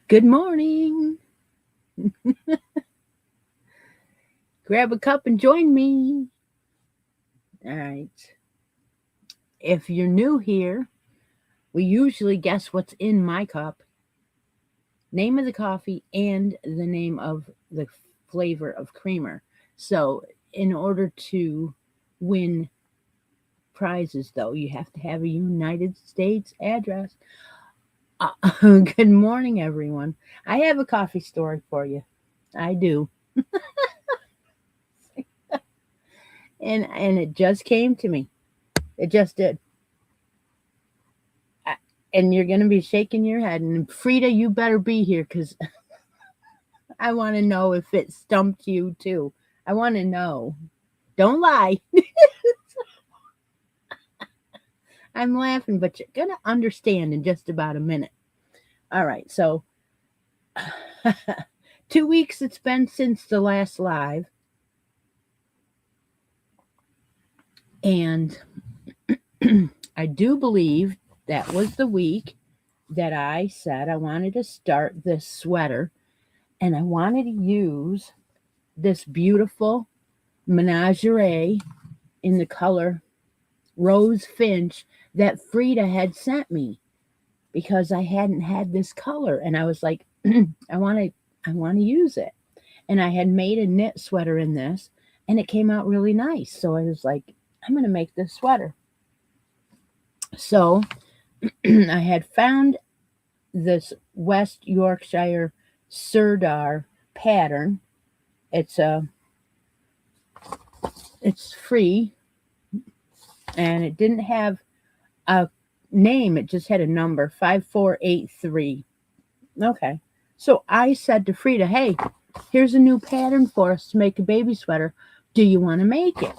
Good morning. Grab a cup and join me. All right. If you're new here, we usually guess what's in my cup, name of the coffee, and the name of the flavor of creamer. So, in order to win prizes, though, you have to have a United States address. Uh, Good morning, everyone. I have a coffee story for you. I do. And it just came to me. It just did. And you're going to be shaking your head. And Frida, you better be here because I want to know if it stumped you too. I want to know. Don't lie. I'm laughing, but you're going to understand in just about a minute. All right. So, 2 weeks it's been since the last live. And I do believe that was the week that I said I wanted to start this sweater and I wanted to use this beautiful menagerie in the color rose finch that Frida had sent me because I hadn't had this color and I was like I want to use it. And I had made a knit sweater in this and it came out really nice. So I was like I'm going to make this sweater. So I had found this West Yorkshire Sirdar pattern. It's free and it didn't have a name, it just had a number 5483. Okay. So I said to Frida, hey, here's a new pattern for us to make a baby sweater. Do you want to make it?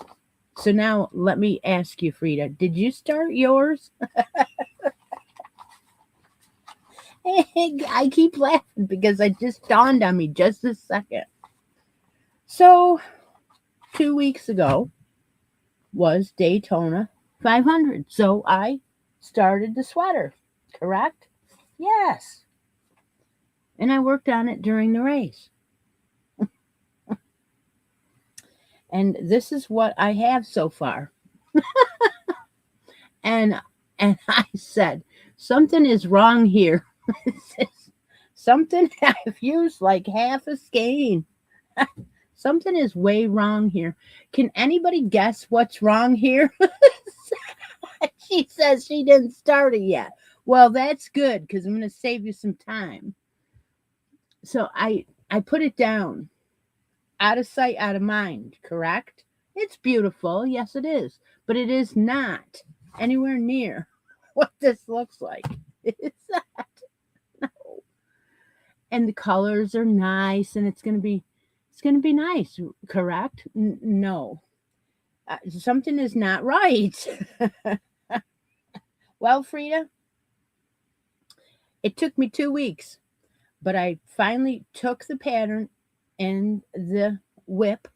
So now let me ask you, Frida, did you start yours? I keep laughing because it just dawned on me just a second. So 2 weeks ago was Daytona 500. So I started the sweater, correct? Yes. And I worked on it during the race. And this is what I have so far. And I said, something is wrong here. Something I've used like half a skein. Something is way wrong here. Can anybody guess what's wrong here? She says she didn't start it yet. Well, that's good because I'm going to save you some time. So I put it down. Out of sight, out of mind, correct? It's beautiful. Yes, it is. But it is not anywhere near what this looks like. It's not. No. And the colors are nice and it's going to be nice, correct? No. Something is not right. Well, Frida, it took me 2 weeks, but I finally took the pattern and the whip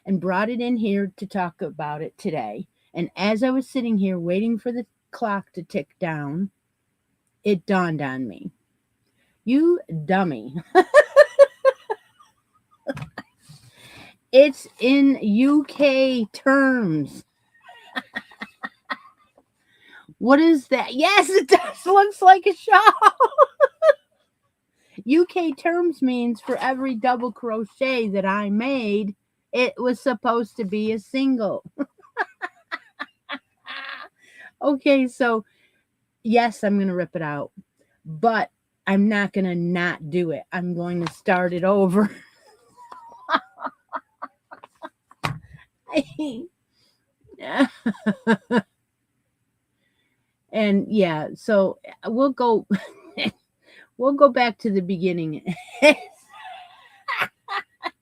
and brought it in here to talk about it today. And as I was sitting here waiting for the clock to tick down, it dawned on me. You dummy. It's in UK terms. What is that? Yes, it does. Looks like a shawl. UK terms means for every double crochet that I made, it was supposed to be a single. Okay, so yes, I'm going to rip it out, but I'm not going to not do it. I'm going to start it over. And yeah, so we'll go back to the beginning. I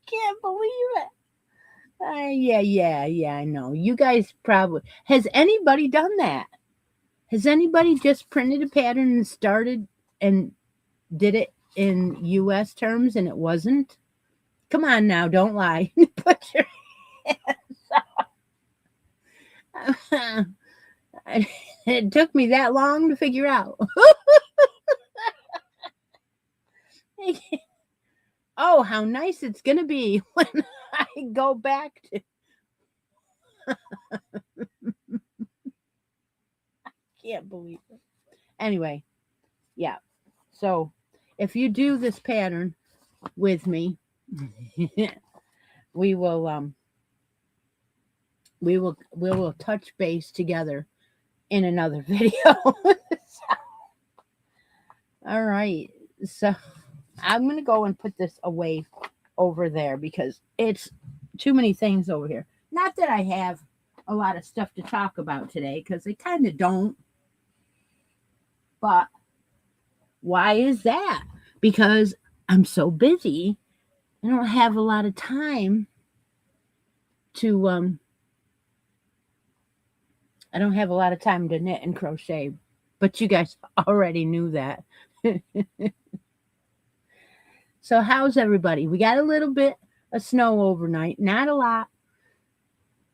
can't believe it. Yeah, I know. You guys probably. Has anybody done that? Has anybody just printed a pattern and started and did it in US terms and it wasn't? Come on now, don't lie. Put your hands up. It took me that long to figure out. Oh, how nice it's going to be when I go back to. Can't believe it. Anyway, yeah. So if you do this pattern with me, we will we will touch base together in another video. All right. So I'm going to go and put this away over there because it's too many things over here. Not that I have a lot of stuff to talk about today because I kind of don't. But why is that? Because I'm so busy. I don't have a lot of time to I don't have a lot of time to knit and crochet. But you guys already knew that. So how's everybody? We got a little bit of snow overnight, not a lot.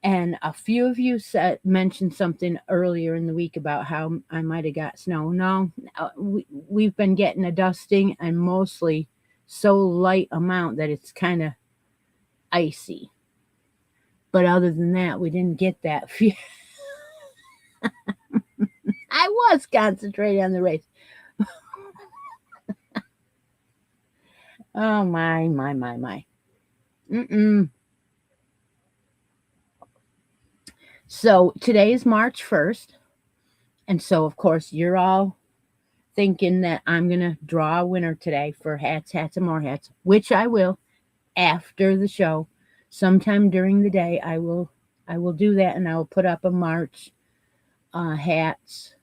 And a few of you mentioned something earlier in the week about how I might have got snow. No, we've been getting a dusting and mostly so light amount that it's kind of icy. But other than that, we didn't get that. I was concentrating on the race. Oh, my. So today is March 1st. And so, of course, you're all thinking that I'm going to draw a winner today for hats, and more hats, which I will after the show. Sometime during the day, I will do that, and I will put up a March hats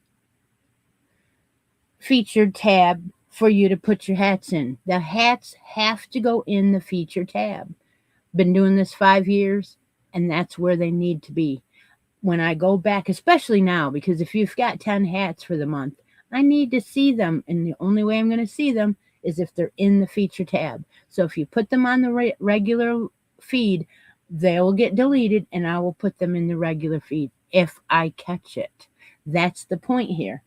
featured tab for you to put your hats in. The hats have to go in the feature tab. Been doing this 5 years, and that's where they need to be. When I go back, especially now, because if you've got 10 hats for the month, I need to see them. And the only way I'm going to see them is if they're in the feature tab. So if you put them on the regular feed, they'll get deleted and I will put them in the regular feed if I catch it. That's the point here.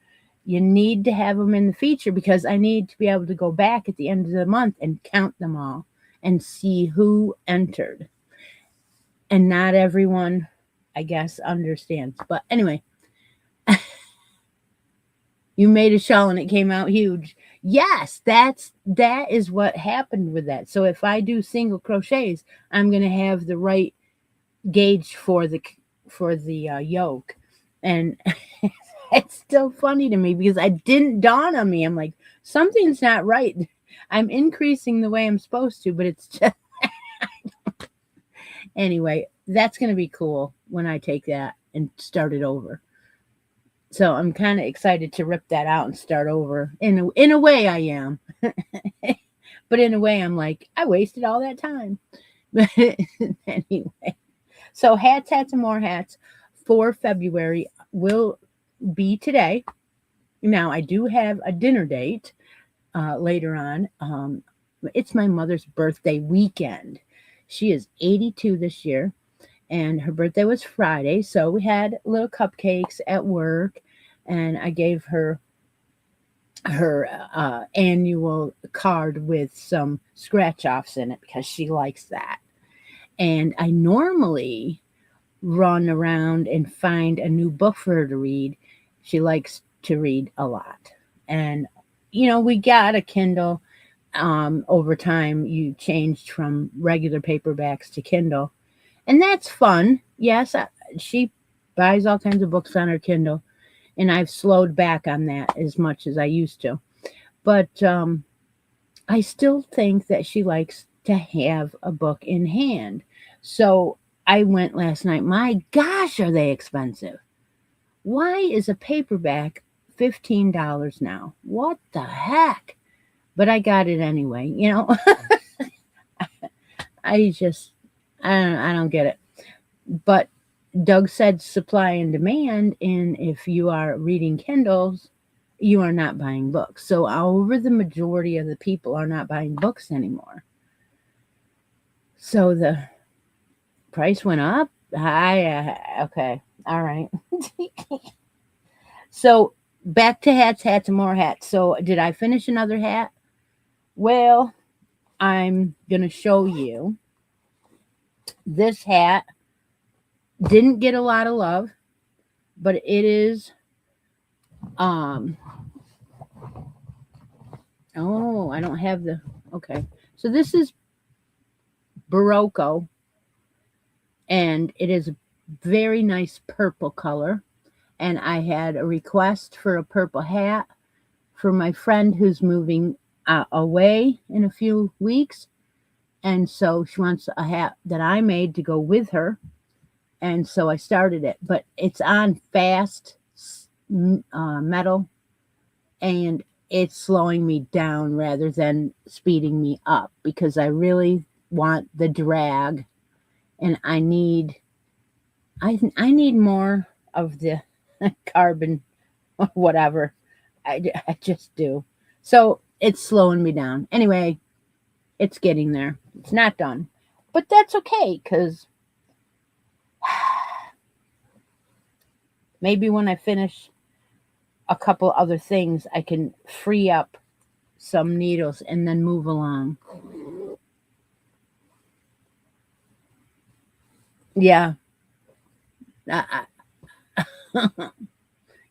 You need to have them in the feature because I need to be able to go back at the end of the month and count them all and see who entered. And not everyone, I guess, understands. But anyway, you made a shawl and it came out huge. Yes, that is what happened with that. So if I do single crochets, I'm going to have the right gauge for the yoke. And it's still funny to me because it didn't dawn on me. I'm like, something's not right. I'm increasing the way I'm supposed to, but it's just anyway, that's going to be cool when I take that and start it over. So I'm kind of excited to rip that out and start over. In a way, I am. But in a way, I'm like, I wasted all that time. But anyway. So hats, and more hats for February will be today. Now, I do have a dinner date later on. It's my mother's birthday weekend. She is 82 this year. And her birthday was Friday, so we had little cupcakes at work, and I gave her annual card with some scratch-offs in it because she likes that. And I normally run around and find a new book for her to read. She likes to read a lot. And, we got a Kindle. Over time, you changed from regular paperbacks to Kindle. And that's fun. Yes, she buys all kinds of books on her Kindle, and I've slowed back on that as much as I used to. But I still think that she likes to have a book in hand. So I went last night. My gosh, are they expensive? Why is a paperback $15 now? What the heck? But I got it anyway, I don't get it. But Doug said supply and demand, and if you are reading Kindles, you are not buying books. So over the majority of the people are not buying books anymore. So the price went up. Okay. All right. So back to hats, and more hats. So did I finish another hat? Well, I'm going to show you. This hat didn't get a lot of love, but it is um oh, I don't have the okay. So this is Barocco, and it is a very nice purple color, and I had a request for a purple hat for my friend who's moving away in a few weeks, and so she wants a hat that I made to go with her, and so I started it. But it's on fast metal, and it's slowing me down rather than speeding me up because I really want the drag, and I need more of the carbon whatever. I just do. So it's slowing me down. Anyway, it's getting there. It's not done. But that's okay because maybe when I finish a couple other things, I can free up some needles and then move along. Yeah.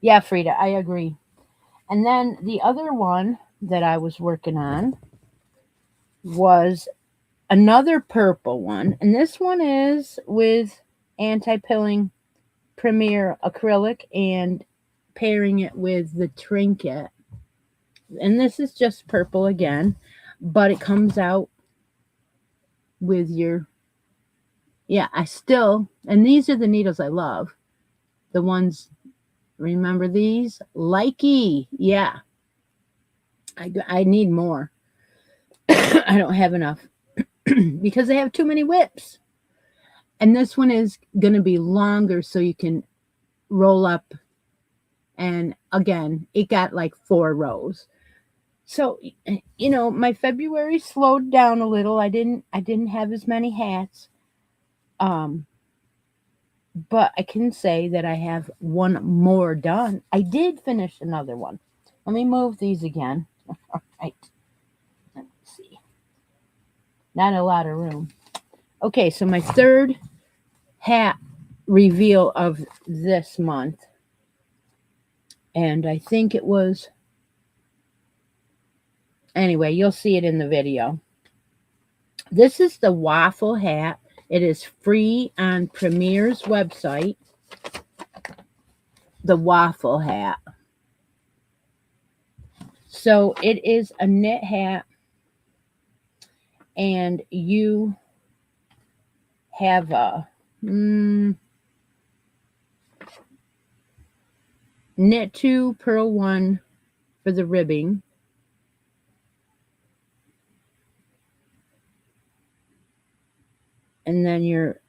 Yeah, Frida, I agree. And then the other one that I was working on was another purple one. And this one is with anti-pilling Premier acrylic and pairing it with the trinket. And this is just purple again, but it comes out with your yeah, I still and these are the needles I love. The ones remember these? Likey. Yeah. I need more. I don't have enough because I have too many whips. And this one is going to be longer so you can roll up. And again, it got like 4 rows. So, my February slowed down a little. I didn't have as many hats. Um, but I can say that I have one more done. I did finish another one. Let me move these again. All right. Let me see. Not a lot of room. Okay, so my third hat reveal of this month, and I think it was anyway, you'll see it in the video. This is the waffle hat. It is free on Premier's website. The waffle hat. So it is a knit hat, and you have a knit 2, purl 1 for the ribbing. And then your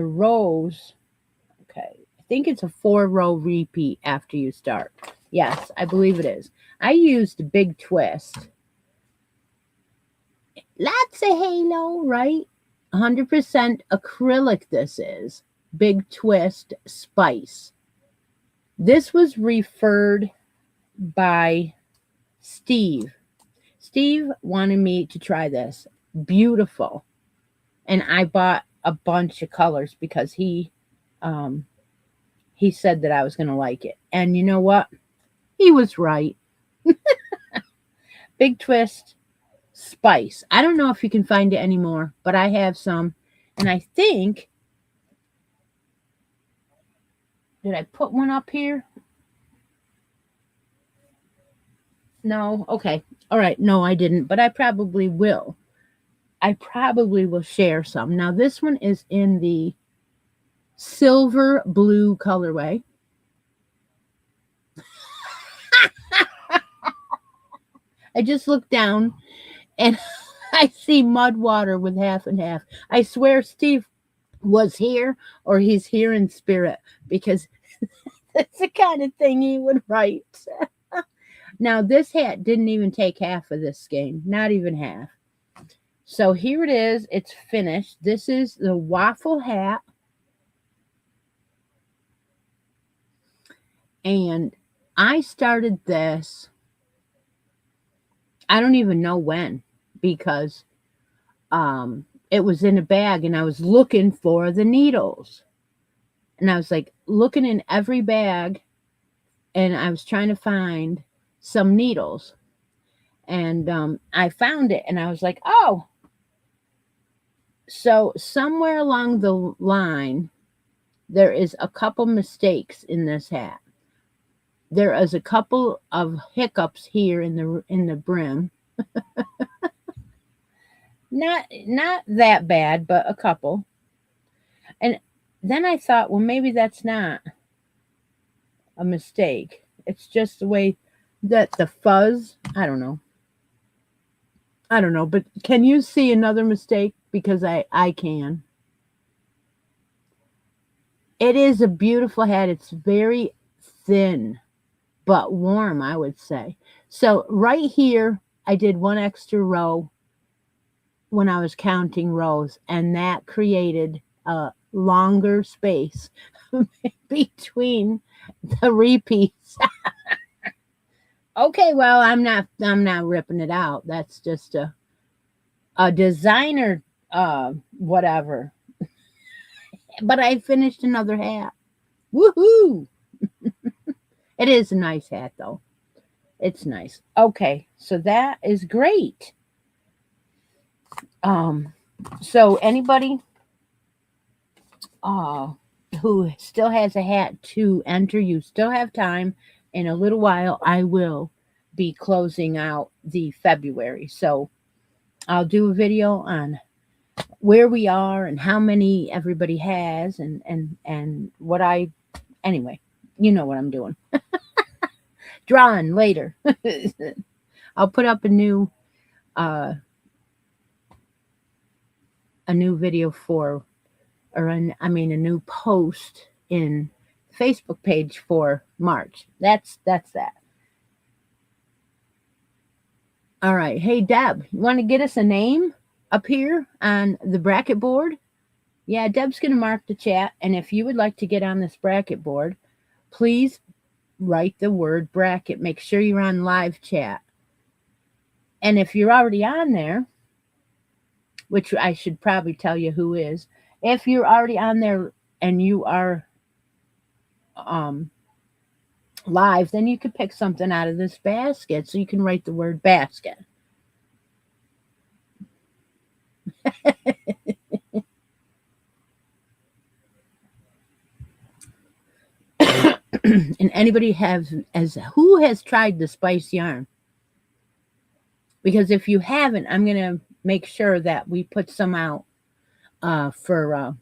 rows, okay, I think it's a 4-row repeat after you start. Yes, I believe it is. I used Big Twist. Lots of halo, right? 100% acrylic this is. Big Twist Spice. This was referred by Steve. Steve wanted me to try this. Beautiful. And I bought a bunch of colors because he said that I was going to like it. And you know what? He was right. Big Twist Spice. I don't know if you can find it anymore, but I have some. And I think, did I put one up here? No. Okay. All right. No, I didn't, but I probably will. I probably will share some. Now, this one is in the silver blue colorway. I just looked down and I see mud water with half and half. I swear Steve was here or he's here in spirit because that's the kind of thing he would write. Now, this hat didn't even take half of this skein, not even half. So here it is. It's finished. This is the waffle hat. And I started this, I don't even know when. because it was in a bag and I was looking for the needles. And I was like looking in every bag and I was trying to find some needles. And I found it and I was like, oh, so somewhere along the line, there is a couple mistakes in this hat. There is a couple of hiccups here in the brim. Not that bad, but a couple. And then I thought, well, maybe that's not a mistake. It's just the way that the fuzz, I don't know, but can you see another mistake? Because I can. It is a beautiful hat. It's very thin, but warm, I would say. So right here, I did one extra row when I was counting rows, and that created a longer space between the repeats. Okay, well, I'm not ripping it out. That's just a designer whatever. But I finished another hat. Woohoo! It is a nice hat though. It's nice. Okay, so that is great. So anybody who still has a hat to enter, you still have time. In a little while, I will be closing out the February. So I'll do a video on where we are and how many everybody has and what anyway, you know what I'm doing. Drawing later. I'll put up a new video for, a new post in Facebook page for March. That's that. All right. Hey, Deb, you want to get us a name up here on the bracket board? Yeah, Deb's going to mark the chat. And if you would like to get on this bracket board, please write the word bracket. Make sure you're on live chat. And if you're already on there, which I should probably tell you who is, if you're already on there and you are live, then you could pick something out of this basket. So you can write the word basket. And anybody who has tried the spice yarn? Because if you haven't, I'm going to make sure that we put some out for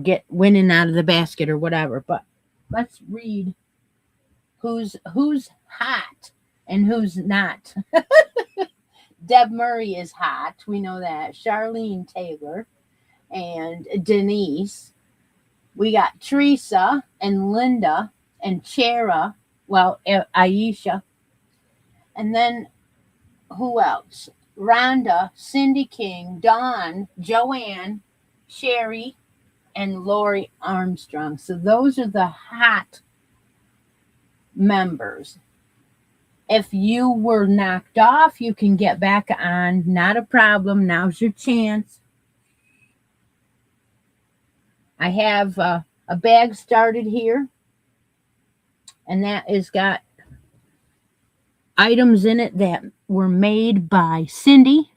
get winning out of the basket or whatever. But let's read who's hot and who's not. Deb Murray is hot. We know that. Charlene Taylor and Denise. We got Teresa and Linda and Chera. Well, Aisha. And then who else? Rhonda, Cindy King, Dawn, Joanne, Sherry, and Lori Armstrong. So those are the hot members. If you were knocked off, you can get back on. Not a problem. Now's your chance. I have a bag started here, and that has got items in it that were made by Cindy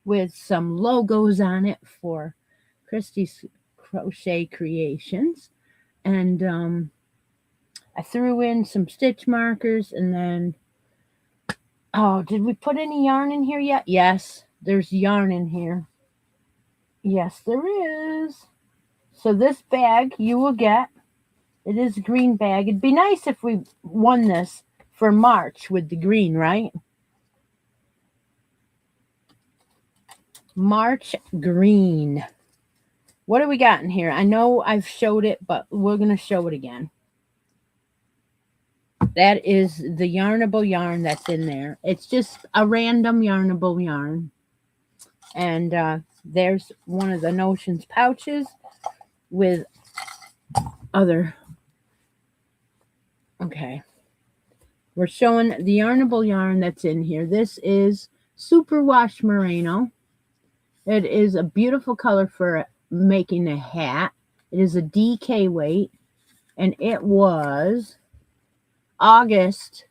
with some logos on it for Christi's Crochet Creations. And I threw in some stitch markers, and then, did we put any yarn in here yet? Yes, there's yarn in here. Yes, there is. So this bag you will get. It is a green bag. It'd be nice if we won this for March with the green, right? March green. What do we got in here? I know I've showed it, but we're going to show it again. That is the yarnable yarn that's in there. It's just a random yarnable yarn. And there's one of the Notions pouches with other. Okay. We're showing the yarnable yarn that's in here. This is Superwash Merino. It is a beautiful color for making a hat. It is a DK weight, and it was August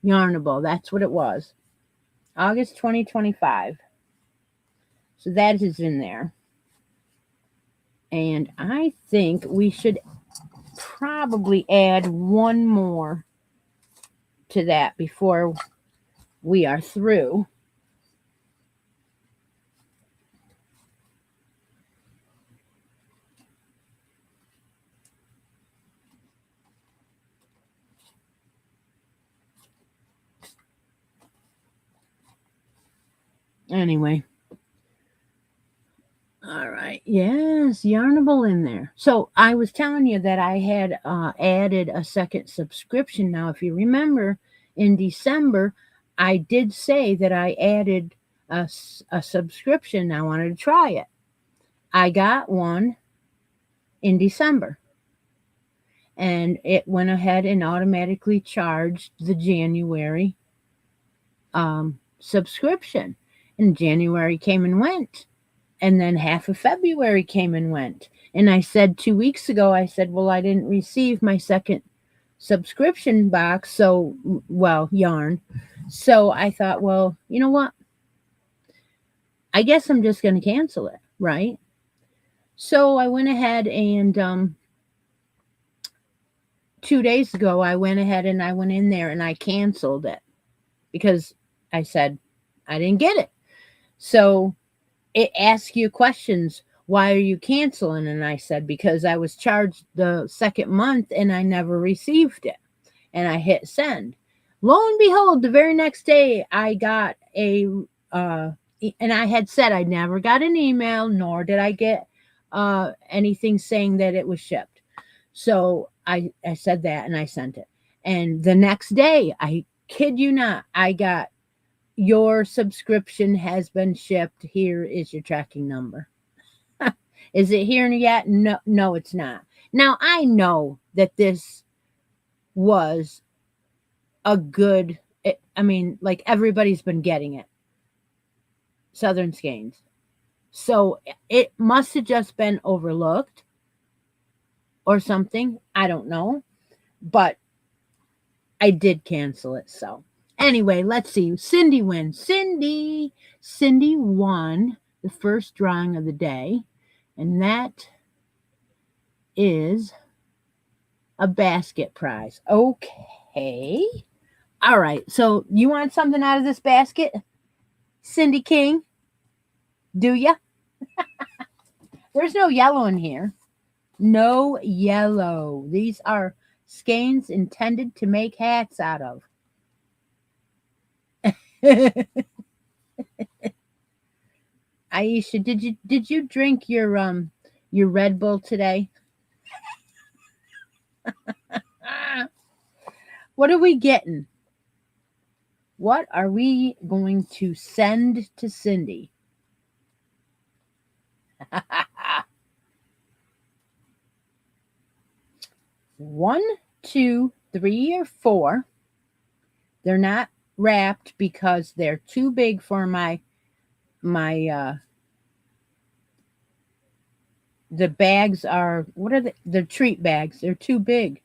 yarnable. That's what it was. August 2025. So that is in there. And I think we should probably add one more to that before we are through. Anyway. All right. Yes, yarnable in there. So I was telling you that I had added a second subscription. Now, if you remember, in December, I did say that I added a subscription. I wanted to try it. I got one in December, and it went ahead and automatically charged the January subscription. And January came and went. And then half of February came and went. And I said 2 weeks ago, I said, well, I didn't receive my second subscription box. So, well, yarn. So I thought, well, you know what? I guess I'm just going to cancel it, right? So I went ahead and 2 days ago, I went ahead and I went in there and I canceled it because I said I didn't get it. So it asks you questions. Why are you canceling? And I said, because I was charged the second month and I never received it. And I hit send. Lo and behold, the very next day I got and I had said I never got an email, nor did I get anything saying that it was shipped. So I said that and I sent it. And the next day, I kid you not, I got, your subscription has been shipped. Here is your tracking number. Is it here yet? No, it's not. Now, I know that this was a good, like everybody's been getting it. Southern Skeins. So it must have just been overlooked or something. I don't know. But I did cancel it, so. Anyway, let's see. Cindy wins. Cindy won the first drawing of the day, and that is a basket prize. Okay. All right. So you want something out of this basket, Cindy King? Do ya? There's no yellow in here. No yellow. These are skeins intended to make hats out of. Aisha, did you drink your Red Bull today? What are we getting? What are we going to send to Cindy? 1, 2, 3, or 4. They're not wrapped because they're too big for my the bags are, what are the treat bags? They're too big.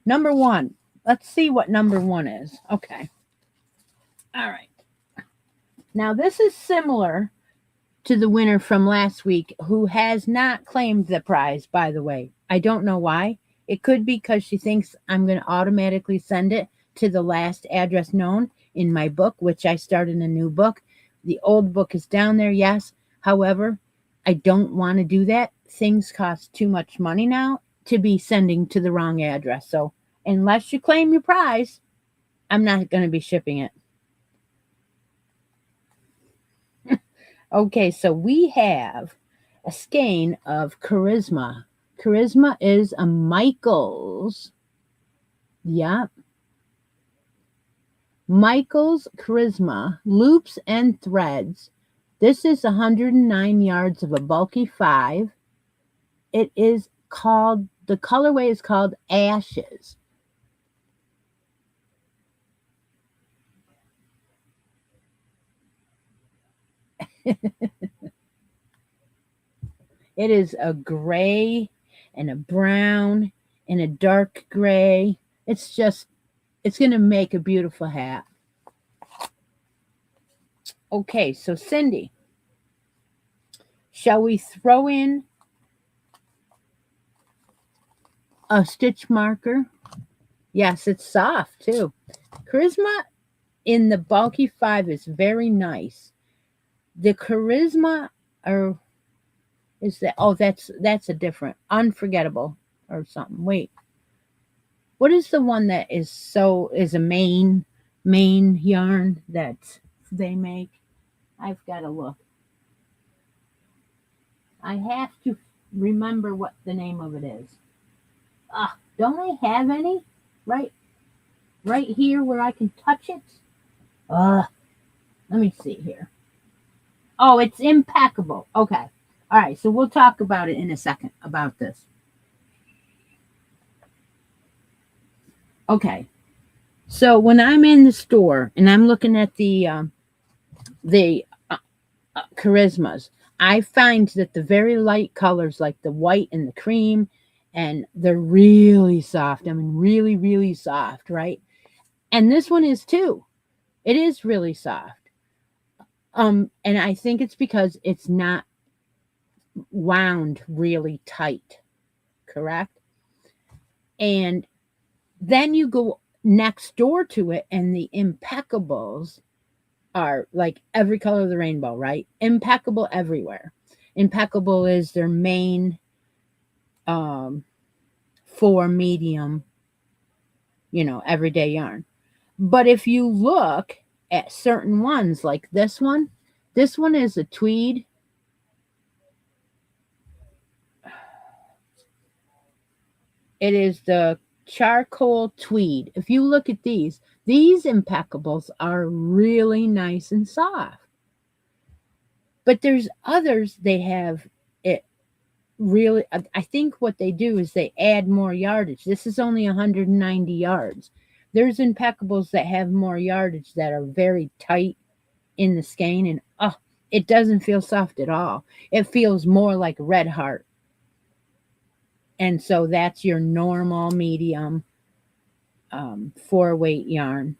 Number 1. Let's see what number 1 is. Okay. All right. Now this is similar to the winner from last week, who has not claimed the prize, by the way. I don't know why. It could be because she thinks I'm going to automatically send it to the last address known in my book, which I started a new book. The old book is down there, yes. However, I don't want to do that. Things cost too much money now to be sending to the wrong address. So unless you claim your prize, I'm not going to be shipping it. Okay, so we have a skein of Charisma. Charisma is a Michaels. Yep. Michaels Charisma, loops and threads. This is 109 yards of a bulky 5. It is called, the colorway is called Ashes. It is a gray and a brown and a dark gray. It's going to make a beautiful hat. Okay, so Cindy, shall we throw in a stitch marker? Yes, it's soft too. Charisma in the bulky 5 is very nice. The charisma, or is that, oh, that's a different, unforgettable or something. Wait, what is the one that is a main yarn that they make? I've got to look. I have to remember what the name of it is. Don't I have any? Right here where I can touch it? Let me see here. Oh, it's impeccable. Okay. All right, so we'll talk about it in a second about this. Okay. So when I'm in the store and I'm looking at the charismas, I find that the very light colors like the white and the cream, and they're really soft. I mean, really, really soft, right? And this one is too. It is really soft. And I think it's because it's not wound really tight, correct? And then you go next door to it, and the impeccables are like every color of the rainbow, right? Impeccable everywhere. Impeccable is their main for medium, everyday yarn. But if you look at certain ones like this one is a tweed. It is the charcoal tweed. If you look at these impeccables are really nice and soft. But there's others, they have it really, I think what they do is they add more yardage. This is only 190 yards. There's impeccables that have more yardage that are very tight in the skein, and it doesn't feel soft at all. It feels more like Red Heart. And so that's your normal medium 4-weight yarn,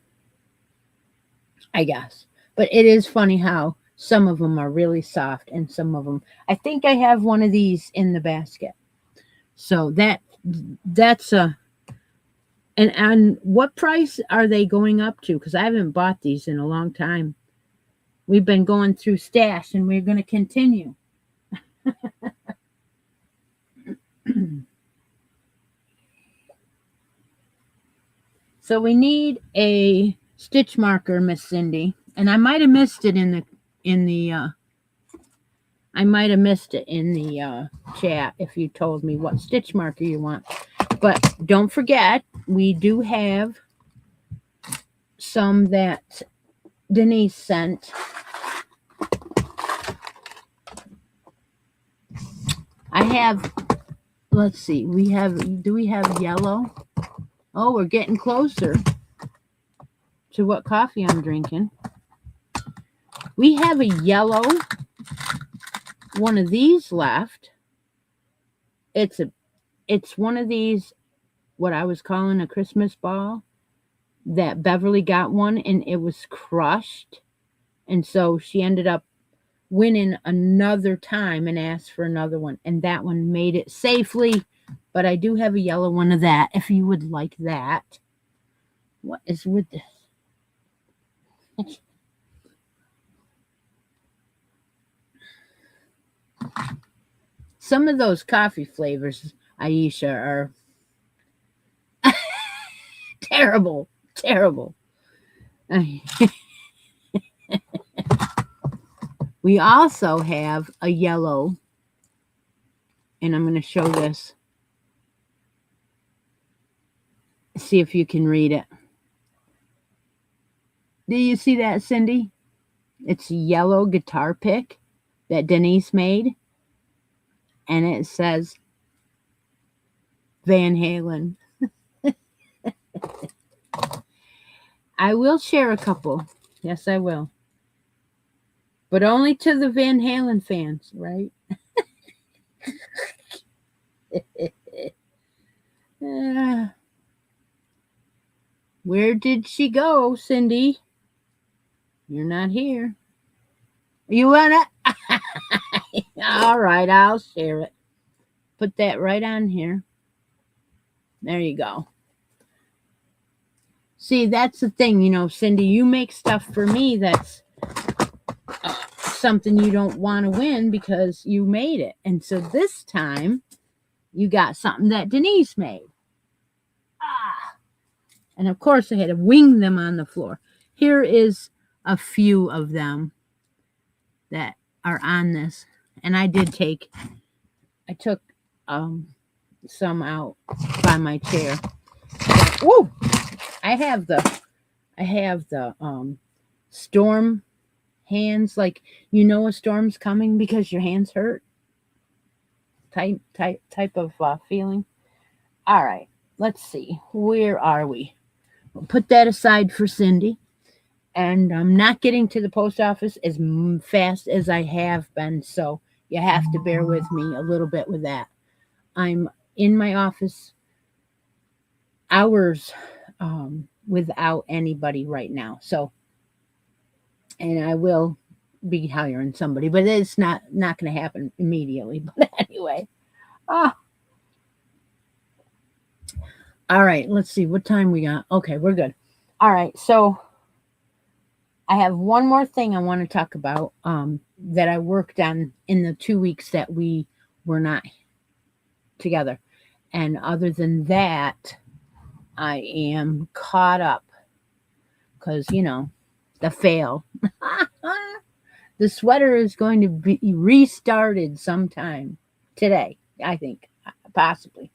I guess. But it is funny how some of them are really soft and some of them, I think I have one of these in the basket. So that's a, and what price are they going up to? Because I haven't bought these in a long time. We've been going through stash and we're going to continue. So we need a stitch marker, Miss Cindy, and I might have missed it in the chat if you told me what stitch marker you want. But don't forget, we do have some that Denise sent. I have, let's see, do we have yellow? Oh, we're getting closer to what coffee I'm drinking. We have a yellow one of these left. It's one of these, what I was calling a Christmas ball, that Beverly got one and it was crushed. And so she ended up winning another time and asked for another one. And that one made it safely. But I do have a yellow one of that if you would like that. What is with this? Some of those coffee flavors, Aisha, are terrible. We also have a yellow, and I'm going to show this. See if you can read it. Do you see that, Cindy? It's a yellow guitar pick that Denise made. And it says Van Halen. I will share a couple. Yes, I will. but only to the Van Halen fans, right? Uh, where did she go, Cindy? You're not here. You wanna? All right, I'll share it. Put that right on here. There you go. See, that's the thing, Cindy. You make stuff for me that's something you don't want to win because you made it. And so this time, you got something that Denise made. Ah. And of course, I had to wing them on the floor. Here is a few of them that are on this. And I took some out by my chair. Woo! I have the storm hands, like a storm's coming because your hands hurt. Type of feeling. All right, let's see. Where are we? We'll put that aside for Cindy. And I'm not getting to the post office as fast as I have been, so you have to bear with me a little bit with that. I'm in my office hours without anybody right now. So, and I will be hiring somebody, but it's not going to happen immediately. But anyway, all right. Let's see what time we got. Okay, we're good. All right, so I have one more thing I want to talk about that I worked on in the 2 weeks that we were not together. And other than that, I am caught up because, the fail. The sweater is going to be restarted sometime today, I think, possibly.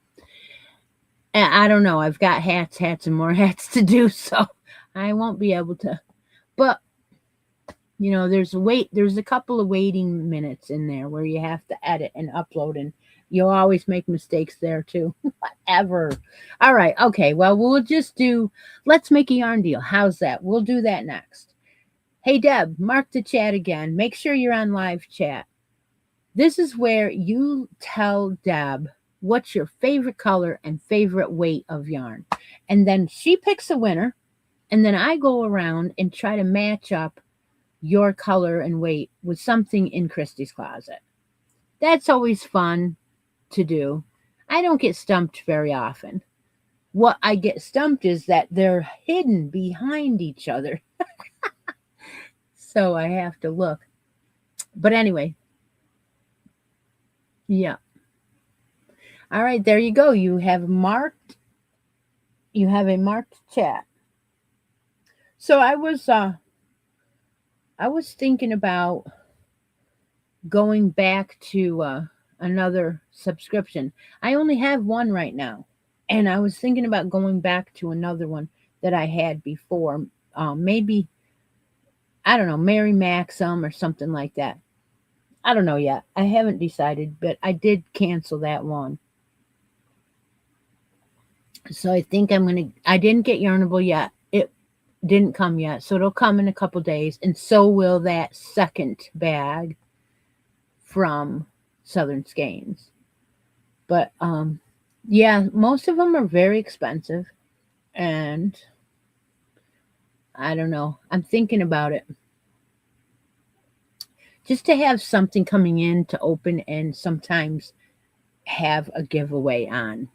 And I don't know. I've got hats, and more hats to do, so I won't be able to. But there's a couple of waiting minutes in there where you have to edit and upload, and you'll always make mistakes there too. Whatever. All right. Okay. Well, let's make a yarn deal. How's that? We'll do that next. Hey, Deb, mark the chat again. Make sure you're on live chat. This is where you tell Deb what's your favorite color and favorite weight of yarn. And then she picks a winner, and then I go around and try to match up your color and weight with something in Christi's closet. That's always fun to do. I don't get stumped very often. What I get stumped is that they're hidden behind each other. So I have to look. But anyway. Yeah. All right, there you go. You have a marked chat. So I was thinking about going back to another subscription. I only have one right now. And I was thinking about going back to another one that I had before. Maybe, I don't know, Mary Maxim or something like that. I don't know yet. I haven't decided, but I did cancel that one. So I think I didn't get Yarnable yet. It didn't come yet. So it'll come in a couple days. And so will that second bag from Southern Skeins. But, yeah, most of them are very expensive. And I don't know. I'm thinking about it. Just to have something coming in to open and sometimes have a giveaway on.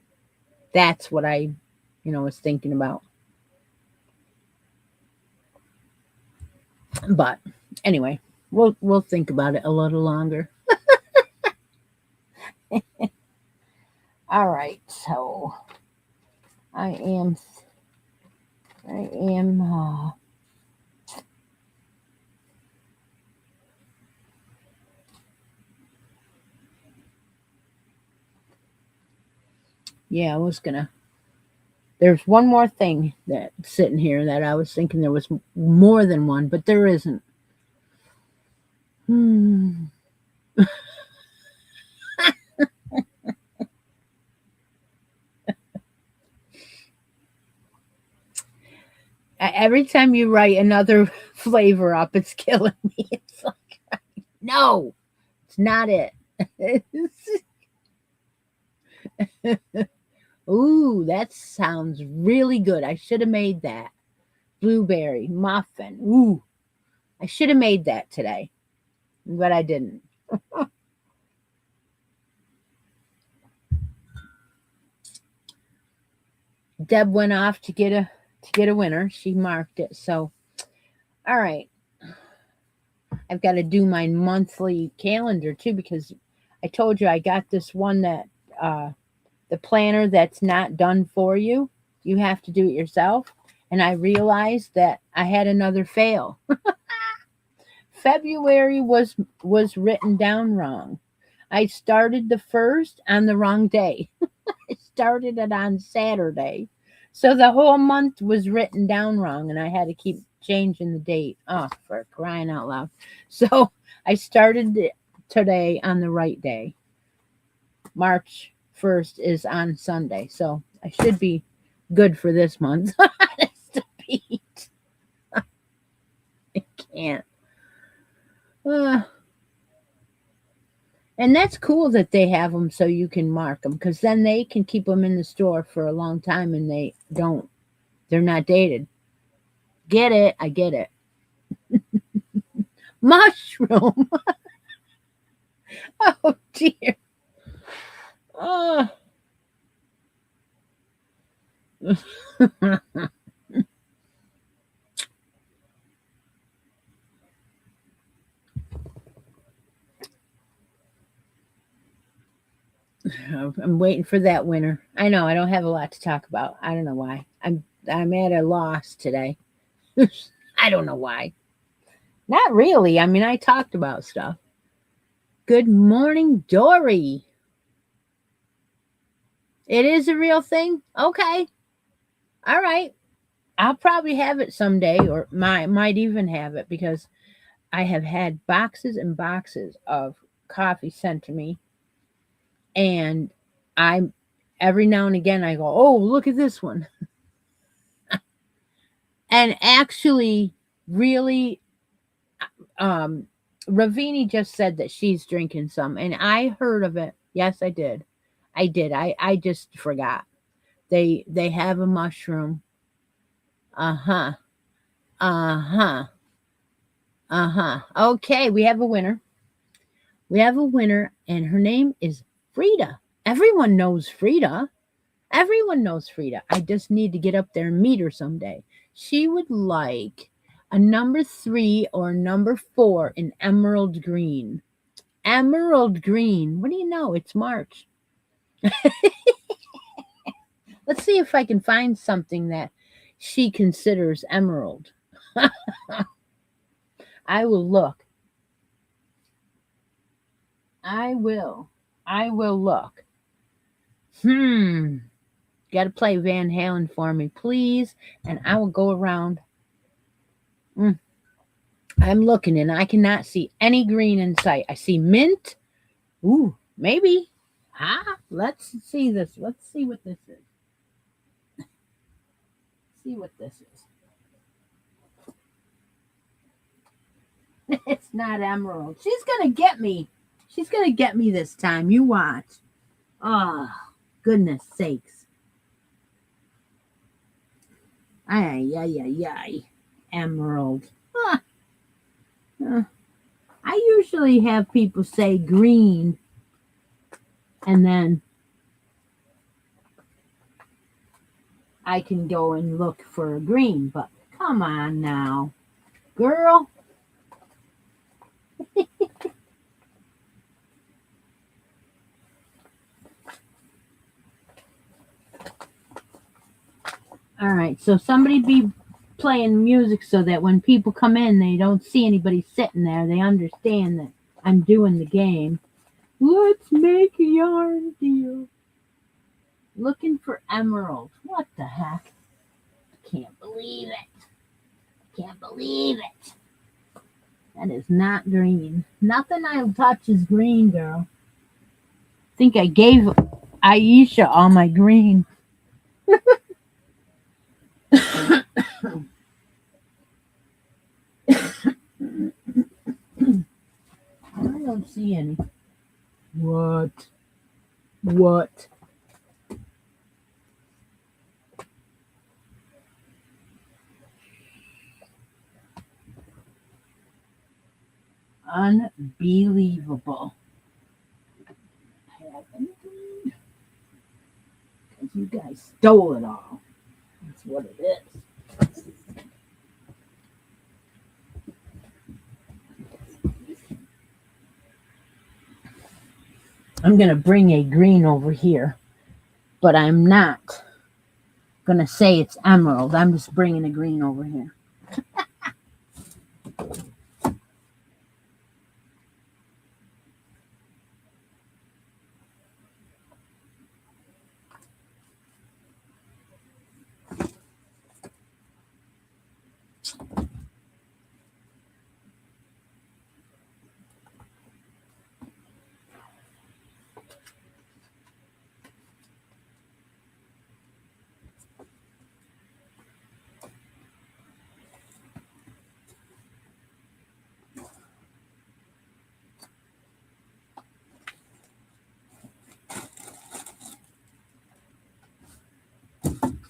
That's what I, was thinking about. But anyway, we'll think about it a little longer. All right, so I am yeah, there's one more thing that's sitting here that I was thinking there was more than one, but there isn't. Every time you write another flavor up, it's killing me. It's like, No, it's not it. Ooh, that sounds really good. I should have made that. Blueberry muffin. Ooh, I should have made that today, but I didn't. Deb went off to get a winner. She marked it. So, all right. I've got to do my monthly calendar too because I told you I got this one that the planner that's not done for you. You have to do it yourself. And I realized that I had another fail. February was written down wrong. I started the first on the wrong day. I started it on Saturday. So the whole month was written down wrong and I had to keep changing the date. Oh, for crying out loud. So I started it today on the right day. March 1st is on Sunday. So I should be good for this month. Pete. I can't. And that's cool that they have them so you can mark them because then they can keep them in the store for a long time and they're not dated. Get it? I get it. Mushroom. Oh, dear. Oh. I'm waiting for that winner. I know I don't have a lot to talk about. I don't know why. I'm at a loss today. I don't know why. Not really. I mean, I talked about stuff. Good morning, Dory. It is a real thing? Okay. All right. I'll probably have it someday or might even have it because I have had boxes and boxes of coffee sent to me and I every now and again I go, "Oh, look at this one." And actually really Ravini just said that she's drinking some and I heard of it. Yes, I did. I did. I just forgot. They have a mushroom. Uh-huh. Uh-huh. Uh-huh. Okay, we have a winner. We have a winner, and her name is Frida. Everyone knows Frida. Everyone knows Frida. I just need to get up there and meet her someday. She would like a number 3 or number 4 in emerald green. Emerald green. What do you know? It's March. Let's see if I can find something that she considers emerald. I will look. I will. I will look. Got to play Van Halen for me, please. And I will go around. I'm looking and I cannot see any green in sight. I see mint. Ooh, maybe. Let's see this. Let's see what this is. See what this is. It's not emerald. She's going to get me. She's going to get me this time. You watch. Oh, goodness sakes. Ay, ay, ay, ay. Emerald. I usually have people say green and then I can go and look for a green, but come on now, girl. All right, so somebody be playing music so that when people come in, they don't see anybody sitting there. They understand that I'm doing the game. Let's make a yarn deal. Looking for emerald. What the heck? I can't believe it. Can't believe it. That is not green. Nothing I'll touch is green, girl. I think I gave Aisha all my green. don't see any. What? What? Unbelievable. Because you guys stole it all. That's what it is. I'm going to bring a green over here, but I'm not going to say it's emerald. I'm just bringing a green over here.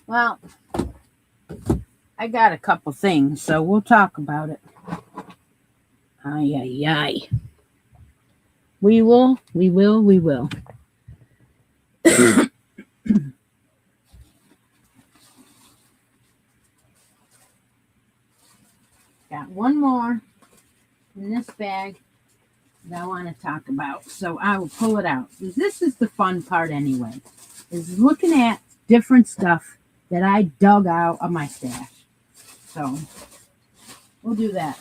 Well, I got a couple things, so we'll talk about it. Ay, ay, ay. We will. Got one more in this bag that I want to talk about, so I will pull it out. This is the fun part anyway, is looking at different stuff that I dug out of my stash. So we'll do that.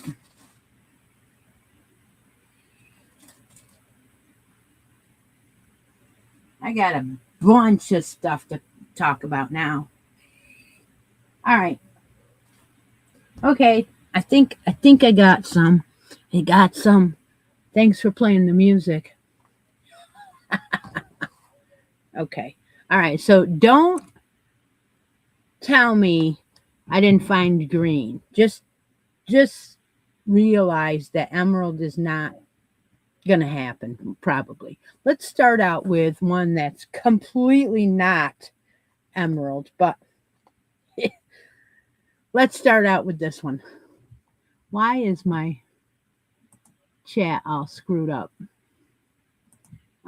I got a bunch of stuff to talk about now. All right. Okay, I think I got some. I got some. Thanks for playing the music. Okay. All right. So don't tell me I didn't find green. Just realize that emerald is not going to happen, probably. Let's start out with one that's completely not emerald, but let's start out with this one. Why is my chat all screwed up?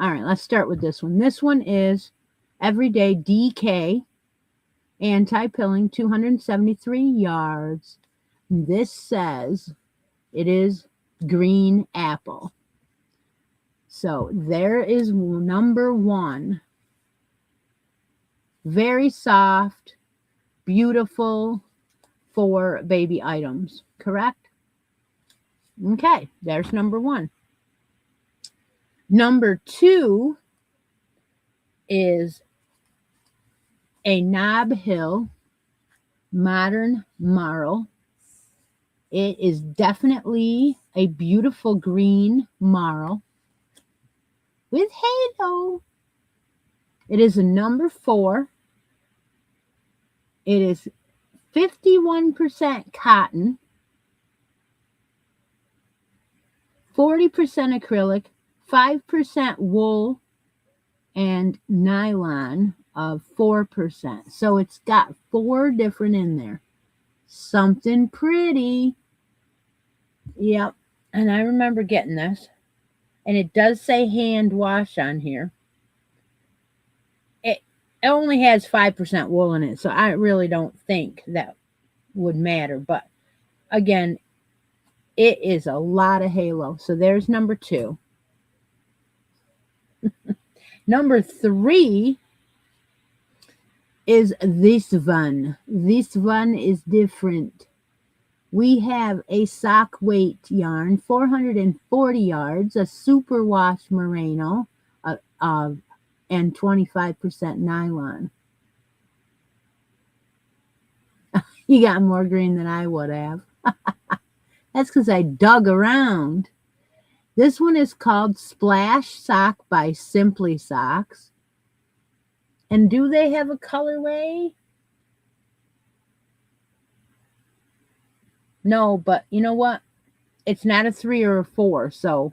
All right, let's start with this one. This one is Everyday DK Anti-Pilling, 273 yards. This says it is green apple. So there is number one. Very soft, beautiful for baby items, correct? Okay, there's number one. Number two is a Knob Hill Modern Marl. It is definitely a beautiful green marl with halo. It is a number 4. It is 51% cotton, 40% acrylic, 5% wool, and nylon of 4%. So it's got 4 different in there. Something pretty. Yep. And I remember getting this. And it does say hand wash on here. It only has 5% wool in it, so I really don't think that would matter. But again, it is a lot of halo. So there's number 2. Number 3 is this one. This one is different. We have a sock weight yarn, 440 yards, a superwash merino, and 25% nylon. You got more green than I would have. That's because I dug around. This one is called Splash Sock by Simply Socks. And do they have a colorway? No, but you know what? It's not a 3 or a 4, so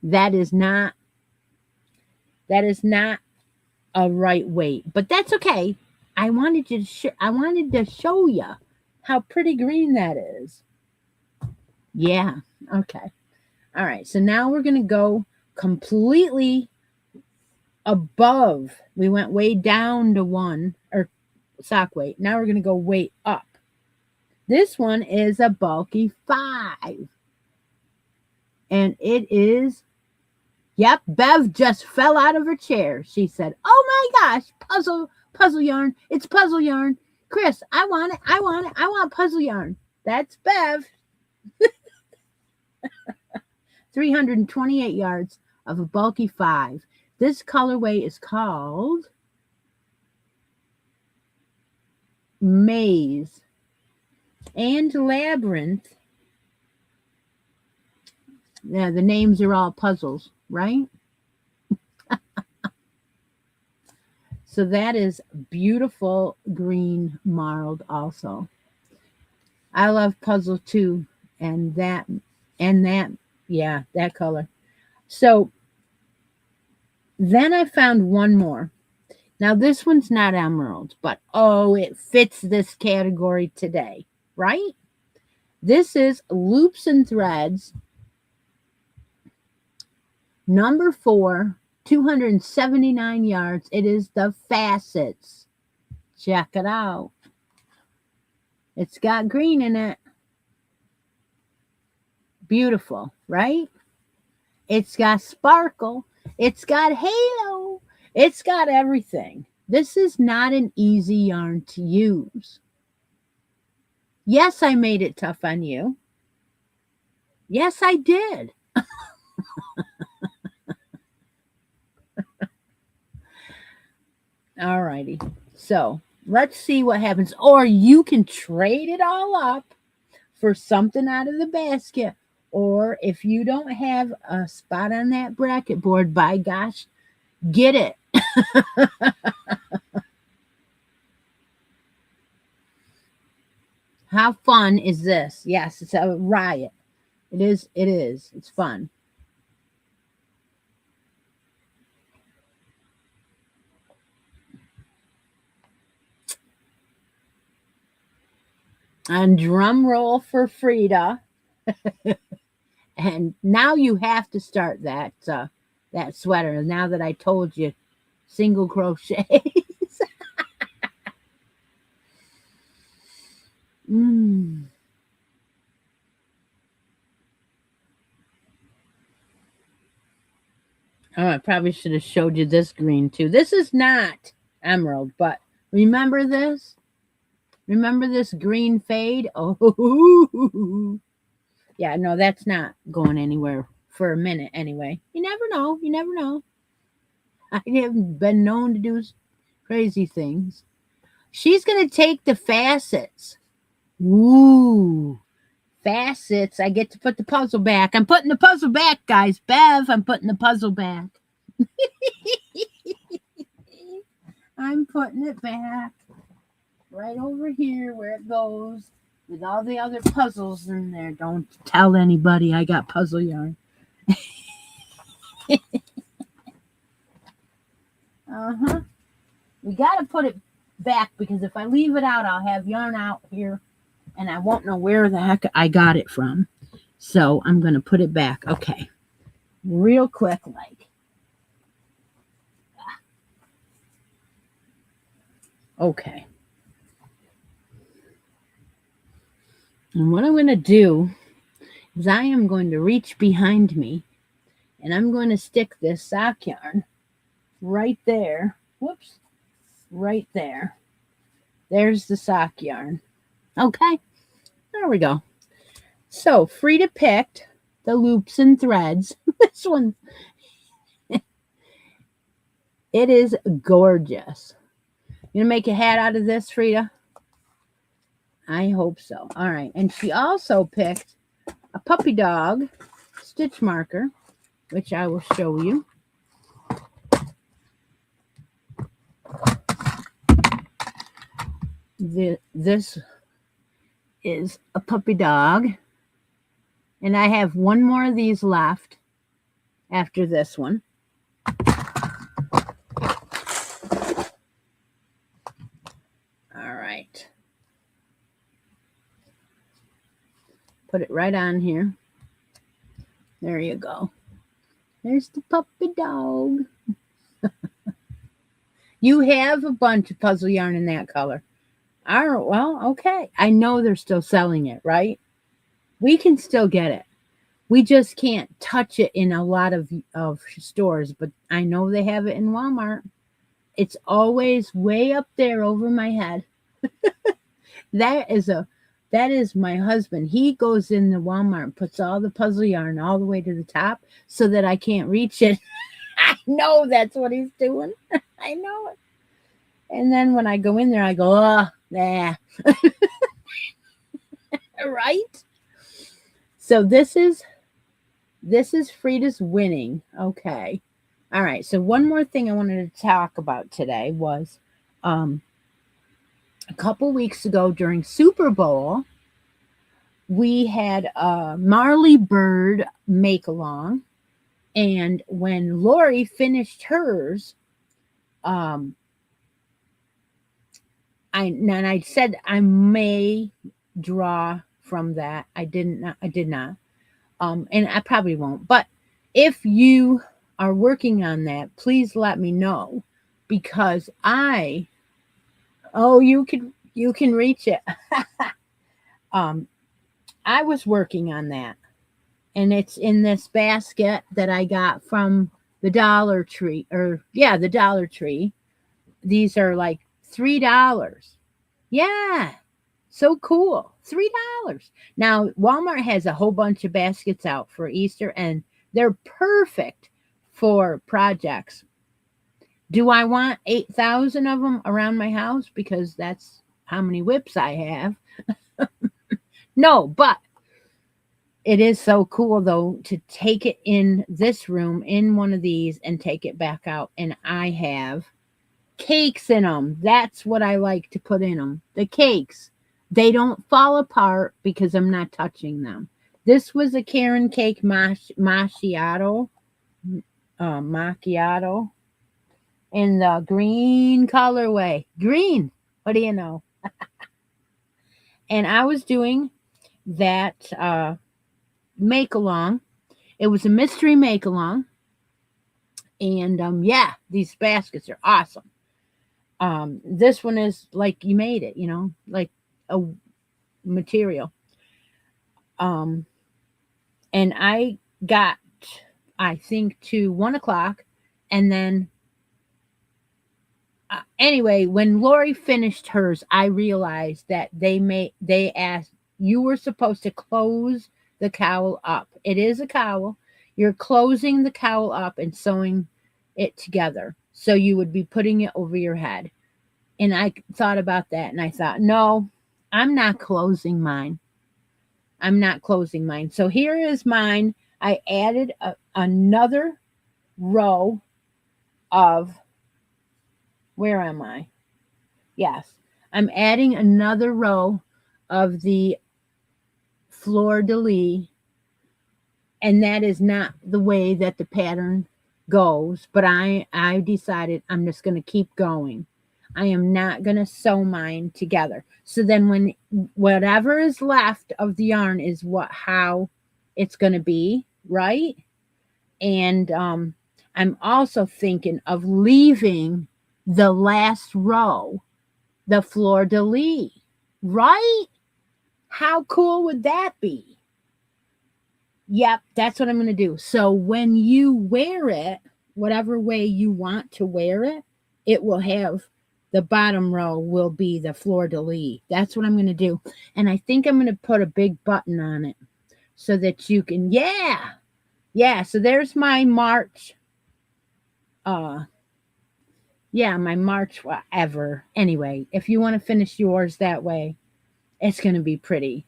That is not a right weight, but that's okay. I wanted to show you how pretty green that is. Yeah. Okay. All right. So now we're going to go completely above. We went way down to 1 or sock weight. Now we're going to go way up. This one is a bulky 5. And it is, yep, Bev just fell out of her chair. She said, "Oh my gosh, puzzle yarn. It's puzzle yarn. Chris, I want it. I want puzzle yarn." That's Bev. 328 yards of a bulky 5. This colorway is called Maze and Labyrinth. Yeah, the names are all puzzles, right? So that is beautiful green marled also. I love puzzle too, and that, yeah, that color. So then I found one more. Now this one's not emerald, but oh, it fits this category today, right? This is Loops and Threads, number 4, 279 yards. It is the Facets. Check it out. It's got green in it. Beautiful, right? It's got sparkle. It's got halo. It's got everything. This is not an easy yarn to use. Yes, I made it tough on you. Yes, I did. All righty. So let's see what happens. Or you can trade it all up for something out of the basket. Or if you don't have a spot on that bracket board, by gosh, get it. How fun is this? Yes, it's a riot. It is. It's fun. And drum roll for Frida. And now you have to start that sweater. Now that I told you, single crochets. Oh, I probably should have showed you this green too. This is not emerald, but remember this? Remember this green fade? Oh, yeah, no, that's not going anywhere for a minute anyway. You never know. You never know. I haven't been known to do crazy things. She's going to take the facets. Ooh, facets. I get to put the puzzle back. I'm putting the puzzle back, guys. Bev, I'm putting the puzzle back. I'm putting it back right over here where it goes with all the other puzzles in there. Don't tell anybody I got puzzle yarn. Uh-huh. We got to put it back because if I leave it out, I'll have yarn out here and I won't know where the heck I got it from. So I'm going to put it back. Okay. Real quick, like. Okay. And what I'm going to do is I am going to reach behind me and I'm going to stick this sock yarn right there. Whoops. Right there. There's the sock yarn. Okay. There we go. So Frida picked the Loops and Threads. This one. It is gorgeous. You gonna make a hat out of this, Frida? I hope so. All right. And she also picked a puppy dog stitch marker, which I will show you. This is a puppy dog. And I have one more of these left. after this one. All right. Put it right on here. There you go. There's the puppy dog. You have a bunch of puzzle yarn in that color. All right, well, okay. I know they're still selling it, right? We can still get it. We just can't touch it in a lot of stores, but I know they have it in Walmart. It's always way up there over my head. That is my husband. He goes in the Walmart and puts all the puzzle yarn all the way to the top so that I can't reach it. I know that's what he's doing. I know it. And then when I go in there, I go, oh, nah. Right? So this is Frida's winning. Okay. All right. So one more thing I wanted to talk about today was a couple weeks ago during Super Bowl, we had a Marley Bird make-along. And when Lori finished hers, I said I may draw from that. I did not. And I probably won't. But if you are working on that, please let me know, because you can reach it. I was working on that, and it's in this basket that I got from the Dollar Tree, the Dollar Tree. These are like $3. Yeah. So cool. $3. Now, Walmart has a whole bunch of baskets out for Easter, and they're perfect for projects. Do I want 8,000 of them around my house because that's how many whips I have? No, but it is so cool, though, to take it in this room, in one of these, and take it back out. And I have cakes in them. That's what I like to put in them. The cakes. They don't fall apart because I'm not touching them. This was a Karen cake macchiato in the green colorway. Green. What do you know? And I was doing that make-along. It was a mystery make-along. And these baskets are awesome. This one is like you made it, like a material. And I got, I think, to 1:00, and then anyway, when Lori finished hers, I realized that they asked, you were supposed to close the cowl up. It is a cowl. You're closing the cowl up and sewing it together. So you would be putting it over your head. And I thought about that, and I thought, no, I'm not closing mine. So here is mine. I added another row of, where am I? Yes, I'm adding another row of the fleur-de-lis, and that is not the way that the pattern goes, but I decided I'm just going to keep going. I am not going to sew mine together. So then when whatever is left of the yarn is how it's going to be, right? And I'm also thinking of leaving the last row, the fleur-de-lis, right? How cool would that be? Yep, that's what I'm going to do. So when you wear it, whatever way you want to wear it, it will have, the bottom row will be the fleur-de-lis. That's what I'm going to do. And I think I'm going to put a big button on it so that you can, so there's my March, my March whatever. Anyway, if you want to finish yours that way, it's going to be pretty.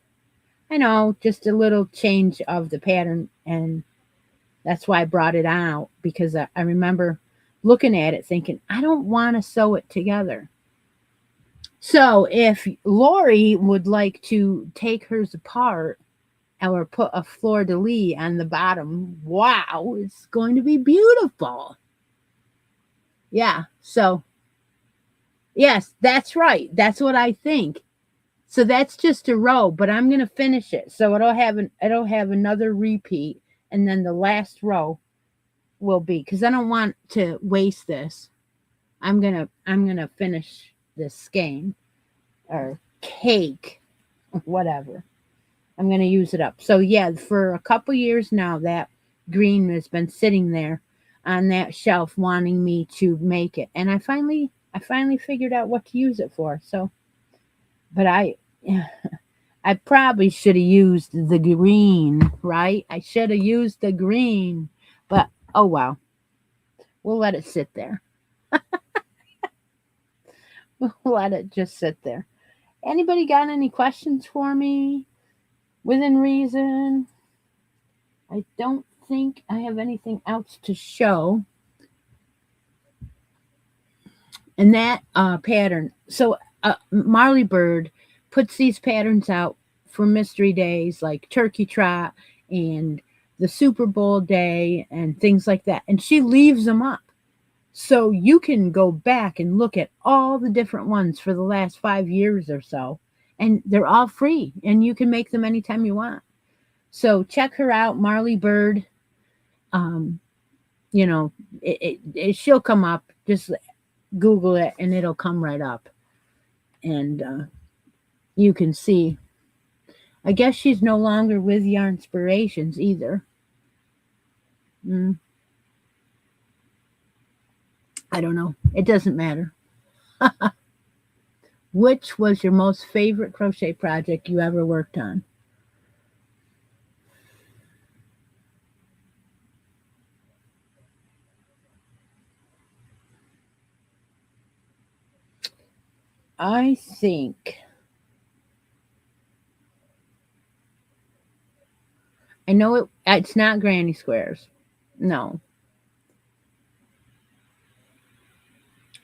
I know, just a little change of the pattern, and that's why I brought it out, because I remember looking at it thinking, I don't want to sew it together. So if Lori would like to take hers apart or put a fleur-de-lis on the bottom. Wow, it's going to be beautiful. Yeah, so yes, that's right. That's what I think. So that's just a row, but I'm gonna finish it. So it'll have another repeat, and then the last row will be, because I don't want to waste this. I'm gonna finish this skein or cake, whatever. I'm gonna use it up. So yeah, for a couple years now, that green has been sitting there on that shelf, wanting me to make it, and I finally figured out what to use it for. So, but I probably should have used the green, right? I should have used the green, but oh well, we'll let it sit there. We'll let it just sit there. Anybody got any questions for me? Within reason. I don't think I have anything else to show. And that pattern. So Marley Bird puts these patterns out for mystery days like Turkey Trot and the Super Bowl day and things like that. And she leaves them up. So you can go back and look at all the different ones for the last 5 years or so. And they're all free. And you can make them anytime you want. So check her out, Marley Bird. Um, she'll come up. Just Google it and it'll come right up. And you can see. I guess she's no longer with Yarnspirations either. I don't know. It doesn't matter. Which was your most favorite crochet project you ever worked on? I think I know it's not granny squares. No.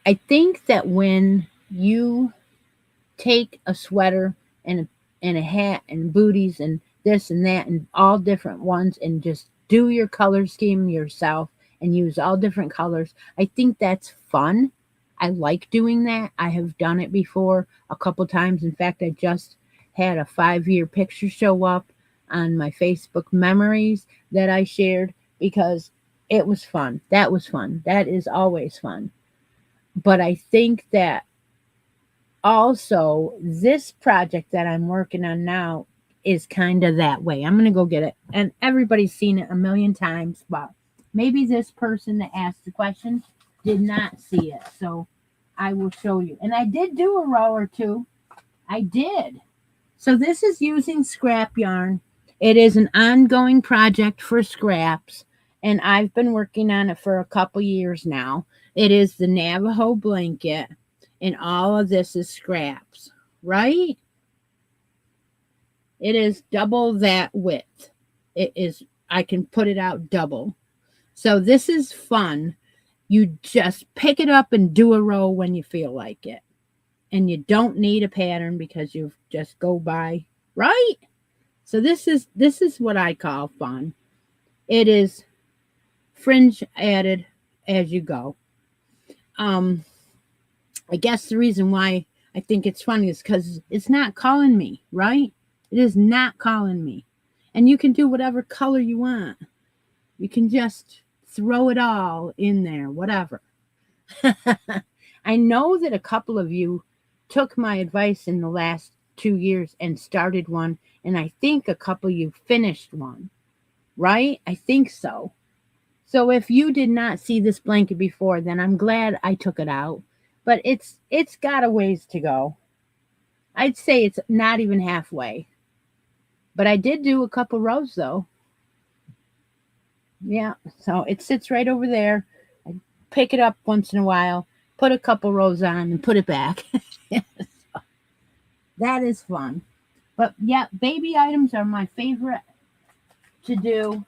I think that when you take a sweater and a hat and booties and this and that and all different ones and just do your color scheme yourself and use all different colors, I think that's fun. I like doing that. I have done it before a couple times. In fact, I just had a 5-year picture show up on my Facebook memories that I shared because it was fun. That was fun. That is always fun. But I think that also this project that I'm working on now is kind of that way. I'm going to go get it. And everybody's seen it a million times, but maybe this person that asked the question did not see it. So I will show you. And I did do a row or two. I did. So this is using scrap yarn. It is an ongoing project for scraps, and I've been working on it for a couple years now. It is the Navajo blanket, and all of this is scraps, right? It is double that width. It is, I can put it out double. So this is fun. You just pick it up and do a row when you feel like it. And you don't need a pattern because you just go by, right? So this is what I call fun. It is fringe added as you go. I guess the reason why I think it's funny is because it's not calling me, right? It is not calling me. And you can do whatever color you want. You can just throw it all in there, whatever. I know that a couple of you took my advice in the last 2 years and started one. And I think a couple of you finished one, right? I think so. So if you did not see this blanket before, then I'm glad I took it out. But it's got a ways to go. I'd say it's not even halfway. But I did do a couple rows though. Yeah, so it sits right over there. I pick it up once in a while, put a couple rows on, and put it back. So that is fun. But yeah, baby items are my favorite to do.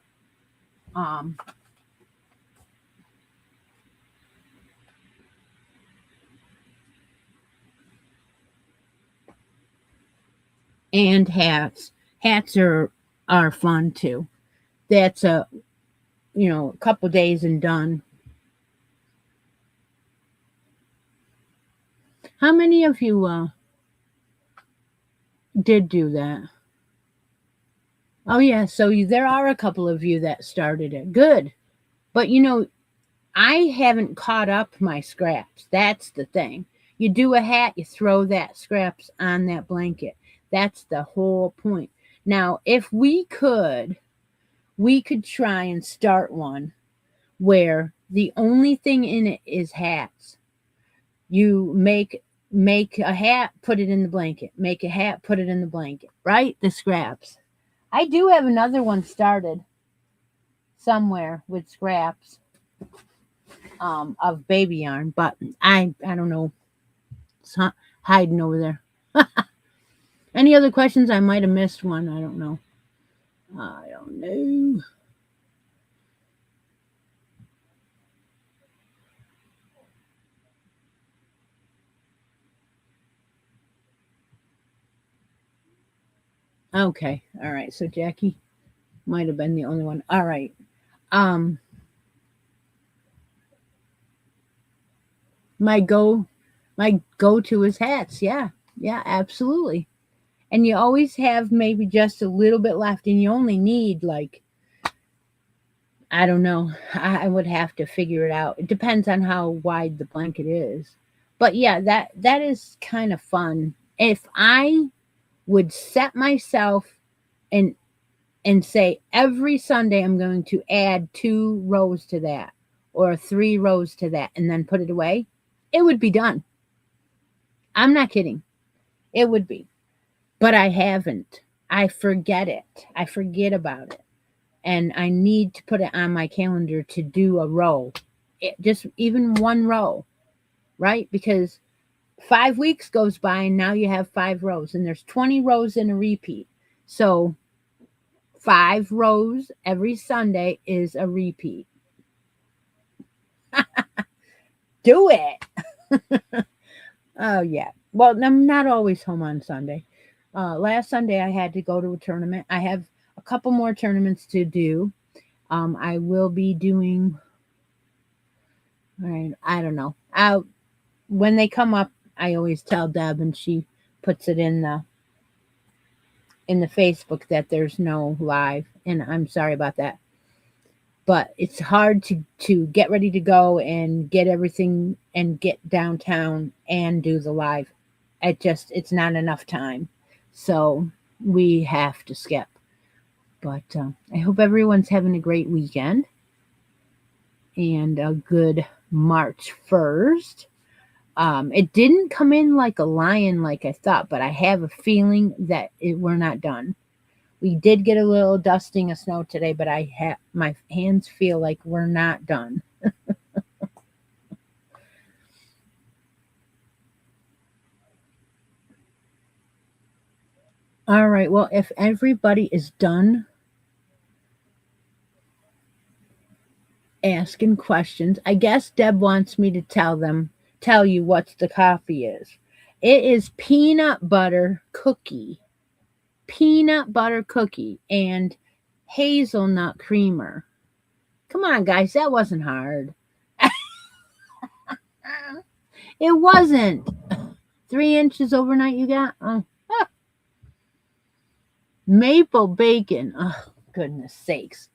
And hats. Hats are are fun too. That's a couple days and done. How many of you did do that? Oh yeah, so there are a couple of you that started it. Good. But I haven't caught up my scraps. That's the thing. You do a hat, you throw that scraps on that blanket. That's the whole point. Now, if we could try and start one where the only thing in it is hats. You make a hat, put it in the blanket. Make a hat, put it in the blanket. Right? The scraps. I do have another one started somewhere with scraps of baby yarn, but I don't know. It's hiding over there. Any other questions? I might have missed one. I don't know. I don't know. Okay. All right. So Jackie might have been the only one. All right. Um my go to is hats. Yeah. Yeah, absolutely. And you always have maybe just a little bit left and you only need like I don't know. I would have to figure it out. It depends on how wide the blanket is. But yeah, that is kind of fun. If I would set myself and say every Sunday I'm going to add 2 rows to that or 3 rows to that and then put it away, it would be done. I'm not kidding. It would be. But I haven't. I forget it. I forget about it. And I need to put it on my calendar to do a row. Just even 1 row, right? Because 5 weeks goes by and now you have 5 rows and there's 20 rows in a repeat. So 5 rows every Sunday is a repeat. Do it. Oh yeah. Well, I'm not always home on Sunday. Last Sunday I had to go to a tournament. I have a couple more tournaments to do. I will be doing. I don't know. When they come up, I always tell Deb, and she puts it in the Facebook that there's no live, and I'm sorry about that. But it's hard to get ready to go and get everything and get downtown and do the live. It's not enough time, so we have to skip. But I hope everyone's having a great weekend and a good March 1st. It didn't come in like a lion like I thought, but I have a feeling that we're not done. We did get a little dusting of snow today, but my hands feel like we're not done. All right. Well, if everybody is done asking questions, I guess Deb wants me to tell you what the coffee is. It is peanut butter cookie and hazelnut creamer. Come on, guys, that wasn't hard. It wasn't. 3 inches overnight you got? Maple bacon. Oh, goodness sakes.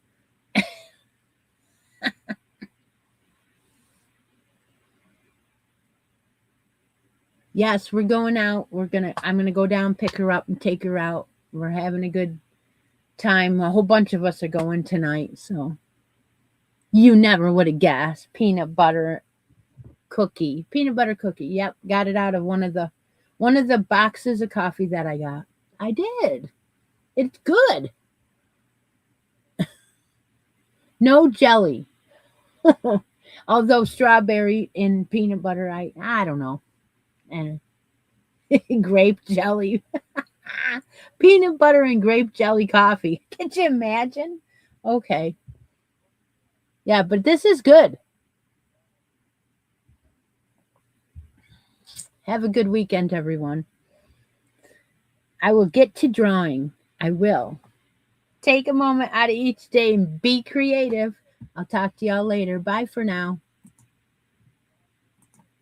Yes, we're going out. I'm gonna go down, pick her up, and take her out. We're having a good time. A whole bunch of us are going tonight, so you never would have guessed. Peanut butter cookie. Yep, got it out of one of the boxes of coffee that I got. I did. It's good. No jelly. Although strawberry and peanut butter, I don't know. And grape jelly. Peanut butter and grape jelly coffee. Can you imagine? Okay. Yeah, but this is good. Have a good weekend, everyone. I will get to drawing. I will. Take a moment out of each day and be creative. I'll talk to y'all later. Bye for now.